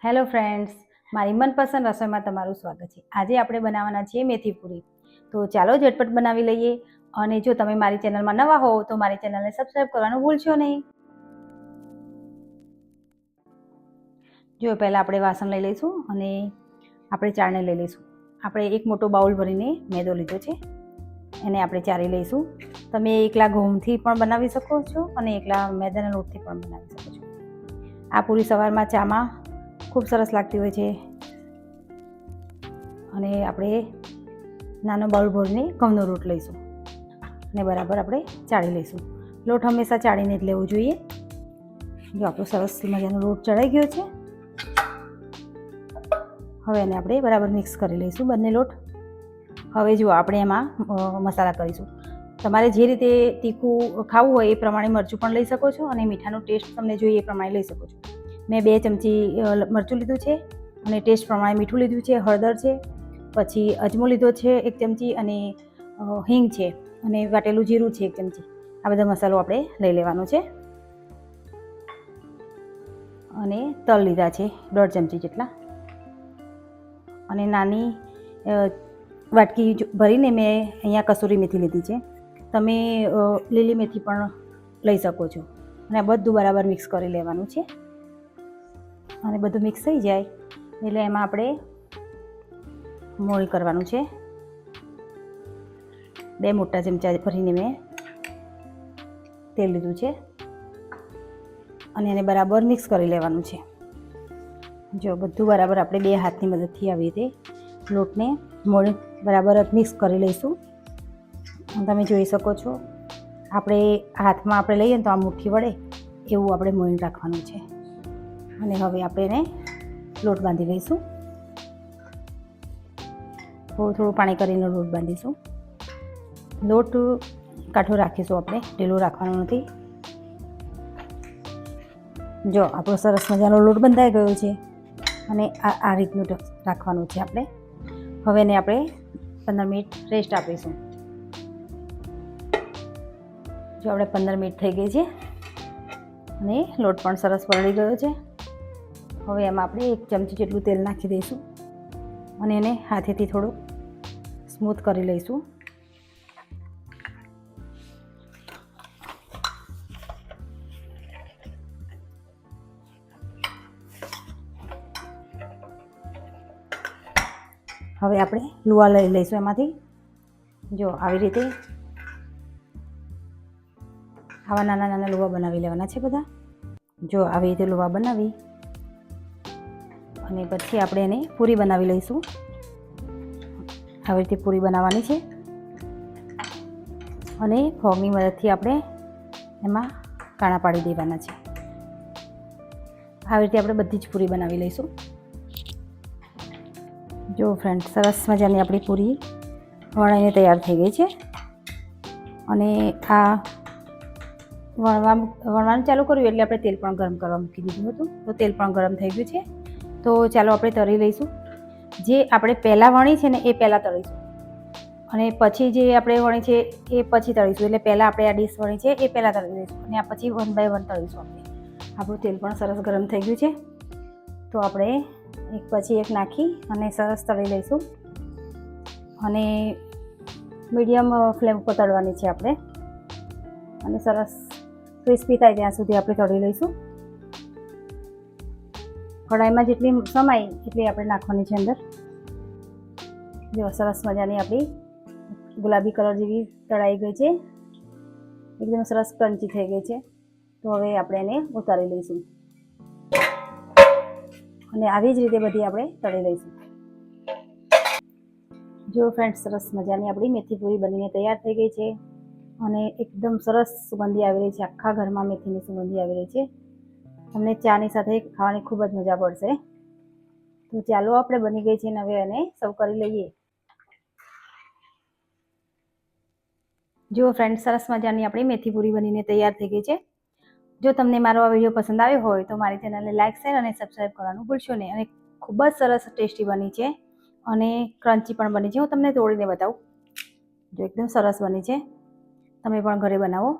Hello friends, મારી મનપસંદ રસોઈમાં તમારું સ્વાગત છે। આજે આપણે બનાવવાના છીએ મેથી પૂરી। તો ચાલો ઝટપટ બનાવી લઈએ। અને જો તમે મારી ચેનલમાં નવા હો તો મારી ચેનલને સબસ્ક્રાઈબ કરવાનું ભૂલશો નહીં। જો પહેલાં આપણે વાસણ લઈ લઈશું અને આપણે ચાળણી લઈ લઈશું। આપણે એક મોટો બાઉલ ભરીને મેદો લીધો છે, એને આપણે ચાળી લઈશું। તમે એકલા ઘઉંથી પણ બનાવી શકો છો અને એકલા મેદાના લોટથી પણ બનાવી શકો છો। આ પૂરી સવારમાં ચામાં ખૂબ સરસ લાગતી હોય છે। અને આપણે નાનો બાઉલ ભરીને ઘઉંનો લોટ લઈશું અને બરાબર આપણે ચાળી લઈશું। લોટ હંમેશા ચાળીને જ લેવો જોઈએ। જો આપણો સરસ મજાનો લોટ ચડાઈ ગયો છે। હવે એને આપણે બરાબર મિક્સ કરી લઈશું બંને લોટ। હવે જો આપણે એમાં મસાલા કરીશું। તમારે જે રીતે તીખું ખાવું હોય એ પ્રમાણે મરચું પણ લઈ શકો છો અને મીઠાનો ટેસ્ટ તમને જોઈએ એ પ્રમાણે લઈ શકો છો। મેં 2 ચમચી મરચું લીધું છે અને ટેસ્ટ પ્રમાણે મીઠું લીધું છે, હળદર છે, પછી અજમો લીધો છે 1 ચમચી અને હિંગ છે અને વાટેલું જીરું છે 1 ચમચી। આ બધા મસાલો આપણે લઈ લેવાનો છે। અને તલ લીધા છે 1.5 ચમચી જેટલા અને નાની વાટકી ભરીને મેં અહીંયા કસૂરી મેથી લીધી છે। તમે લીલી મેથી પણ લઈ શકો છો। અને આ બધું બરાબર મિક્સ કરી લેવાનું છે। અને બધું મિક્સ થઈ જાય એટલે એમાં આપણે મોણ કરવાનું છે। 2 મોટા ચમચા ભરીને મેં તેલ લીધું છે અને એને બરાબર મિક્સ કરી લેવાનું છે। જો બધું બરાબર આપણે 2 હાથની મદદથી આવી રીતે લોટને મોણ બરાબર મિક્સ કરી લઈશું। તમે જોઈ શકો છો આપણે હાથમાં આપણે લઈએ તો આ મુઠ્ઠી વડે એવું આપણે મોણ રાખવાનું છે। અને હવે આપણે એને લોટ બાંધી લઈશું। થોડું પાણી કરીને લોટ બાંધીશું। લોટ કાઠો રાખીશું, આપણે ઢીલો રાખવાનો નથી। જો આપણો સરસ મજાનો લોટ બંધાઈ ગયો છે અને આ રીતનું રાખવાનું છે આપણે। હવે એને આપણે 15 મિનિટ રેસ્ટ આપીશું। જો આપણે 15 મિનિટ થઈ ગઈ છે અને લોટ પણ સરસ પલળી ગયો છે। હવે એમાં આપણે 1 ચમચી જેટલું તેલ નાખી દઈશું અને એને હાથેથી થોડું સ્મૂથ કરી લઈશું। હવે આપણે લુવા લઈ લઈશું એમાંથી। જો આવી રીતે આવા નાના નાના લુવા બનાવી લેવાના છે બધા। જો આવી રીતે લુવા બનાવી અને પછી આપણે એને પૂરી બનાવી લઈશું। આવી રીતે પૂરી બનાવવાની છે અને ફોગની મદદથી આપણે એમાં કાણા પાડી દેવાના છે। આવી રીતે આપણે બધી જ પૂરી બનાવી લઈશું। જો ફ્રેન્ડ, સરસ મજાની આપણી પૂરી વણાઈને તૈયાર થઈ ગઈ છે। અને આ વણવાનું ચાલુ કર્યું એટલે આપણે તેલ પણ ગરમ કરવા મૂકી દીધું હતું, તો તેલ પણ ગરમ થઈ ગયું છે। તો ચાલો આપણે તળી લઈશું। જે આપણે પહેલાં વણી છે ને એ પહેલાં તળીશું અને પછી જે આપણે વણી છે એ પછી તળીશું। એટલે પહેલાં આપણે આ ડીશ વણી છે એ પહેલાં તળી દઈશું અને આ પછી 1 બાય 1 તળીશું આપણે। આપણું તેલ પણ સરસ ગરમ થઈ ગયું છે, તો આપણે એક પછી એક નાખી અને સરસ તળી લઈશું। અને મીડિયમ ફ્લેમ પર તળવાની છે આપણે અને સરસ ક્રિસ્પી થાય ત્યાં સુધી આપણે તળી લઈશું। કઢાઈમાં જેટલી સમાય એટલી આપણે નાખવાની છે અંદર। જો સરસ મજાની આપણી ગુલાબી કલર જેવી તળાઈ ગઈ છે, એકદમ સરસ ક્રન્ચી થઈ ગઈ છે। તો હવે આપણે એને ઉતારી લઈશું અને આવી જ રીતે બધી આપણે તળી લઈશું। જો ફ્રેન્ડ્સ, સરસ મજાની આપણી મેથી પૂરી બનીને તૈયાર થઈ ગઈ છે અને એકદમ સરસ સુગંધી આવી રહી છે। આખા ઘરમાં મેથીની સુગંધી આવી રહી છે। તમને ચાની સાથે ખાવાની ખૂબ જ મજા પડશે। તો ચાલો, આપણે બની ગઈ છે, હવે એને સર્વ કરી લઈએ। જો ફ્રેન્ડ્સ, સરસ મજાની આપણી મેથી પૂરી બનીને તૈયાર થઈ ગઈ છે। જો તમને મારો આ વિડીયો પસંદ આવ્યો હોય તો મારી ચેનલને લાઇક, શેર અને સબસ્ક્રાઈબ કરવાનું ભૂલશો નહીં। અને ખૂબ જ સરસ ટેસ્ટી બની છે અને ક્રન્ચી પણ બની છે। હું તમને તોડીને બતાવું। જો એકદમ સરસ બની છે, તમે પણ ઘરે બનાવો।